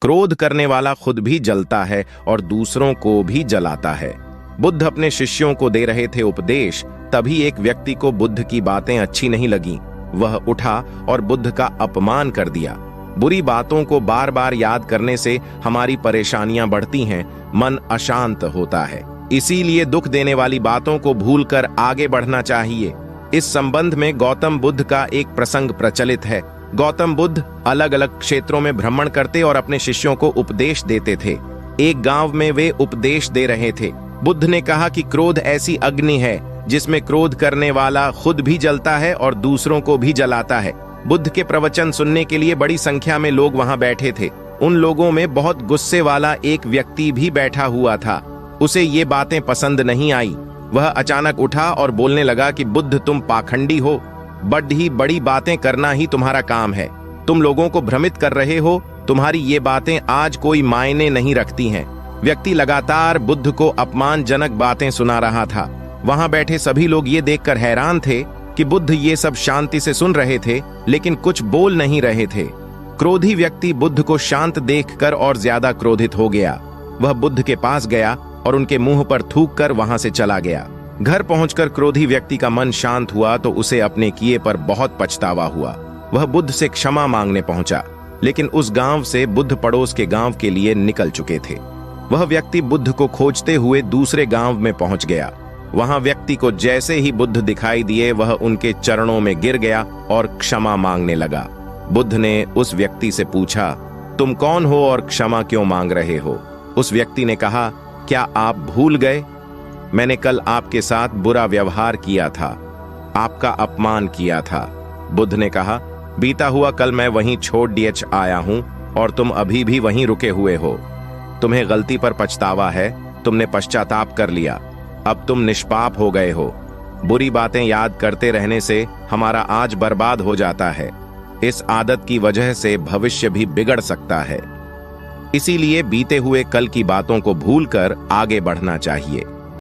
क्रोध करने वाला खुद भी जलता है और दूसरों को भी जलाता है। बुद्ध अपने शिष्यों को दे रहे थे उपदेश, तभी एक व्यक्ति को बुद्ध की बातें अच्छी नहीं लगी। वह उठा और बुद्ध का अपमान कर दिया। बुरी बातों को बार बार याद करने से हमारी परेशानियां बढ़ती हैं, मन अशांत होता है। इसीलिए दुख देने वाली बातों को भूलकर आगे बढ़ना चाहिए। इस संबंध में गौतम बुद्ध का एक प्रसंग प्रचलित है। गौतम बुद्ध अलग अलग क्षेत्रों में भ्रमण करते और अपने शिष्यों को उपदेश देते थे। एक गांव में वे उपदेश दे रहे थे। बुद्ध ने कहा कि क्रोध ऐसी अग्नि है जिसमें क्रोध करने वाला खुद भी जलता है और दूसरों को भी जलाता है। बुद्ध के प्रवचन सुनने के लिए बड़ी संख्या में लोग वहां बैठे थे। उन लोगों में बहुत गुस्से वाला एक व्यक्ति भी बैठा हुआ था। उसे ये बातें पसंद नहीं आई। वह अचानक उठा और बोलने लगा कि बुद्ध, तुम पाखंडी हो। बड़ी बड़ी बातें करना ही तुम्हारा काम है। तुम लोगों को भ्रमित कर रहे हो। तुम्हारी ये बातें आज कोई मायने नहीं रखती हैं। व्यक्ति लगातार बुद्ध को अपमानजनक बातें सुना रहा था। वहां बैठे सभी लोग ये देखकर हैरान थे कि बुद्ध ये सब शांति से सुन रहे थे, लेकिन कुछ बोल नहीं रहे थे। क्रोधी व्यक्ति बुद्ध को शांत देखकर और ज्यादा क्रोधित हो गया। वह बुद्ध के पास गया और उनके मुंह पर थूक कर वहां से चला गया। घर पहुंचकर क्रोधी व्यक्ति का मन शांत हुआ तो उसे अपने किए पर बहुत पछतावा हुआ। वह बुद्ध से क्षमा मांगने पहुंचा, लेकिन उस गांव से बुद्ध पड़ोस के गांव के लिए निकल चुके थे। वह व्यक्ति बुद्ध को खोजते हुए दूसरे गांव में पहुंच गया। वहां व्यक्ति को जैसे ही बुद्ध दिखाई दिए, वह उनके चरणों में गिर गया और क्षमा मांगने लगा। बुद्ध ने उस व्यक्ति से पूछा, तुम कौन हो और क्षमा क्यों मांग रहे हो? उस व्यक्ति ने कहा, क्या आप भूल गए? मैंने कल आपके साथ बुरा व्यवहार किया था, आपका अपमान किया था। बुद्ध ने कहा, बीता हुआ कल मैं वहीं छोड़ दिए आया हूं और तुम अभी भी वहीं रुके हुए हो। तुम्हें गलती पर पछतावा है, तुमने पश्चाताप कर लिया। अब तुम निष्पाप हो गए हो। बुरी बातें याद करते रहने से हमारा आज बर्बाद हो जाता है। इस आदत की वजह से भविष्य भी बिगड़ सकता है। इसीलिए बीते हुए कल की बातों को भूलकर आगे बढ़ना चाहिए।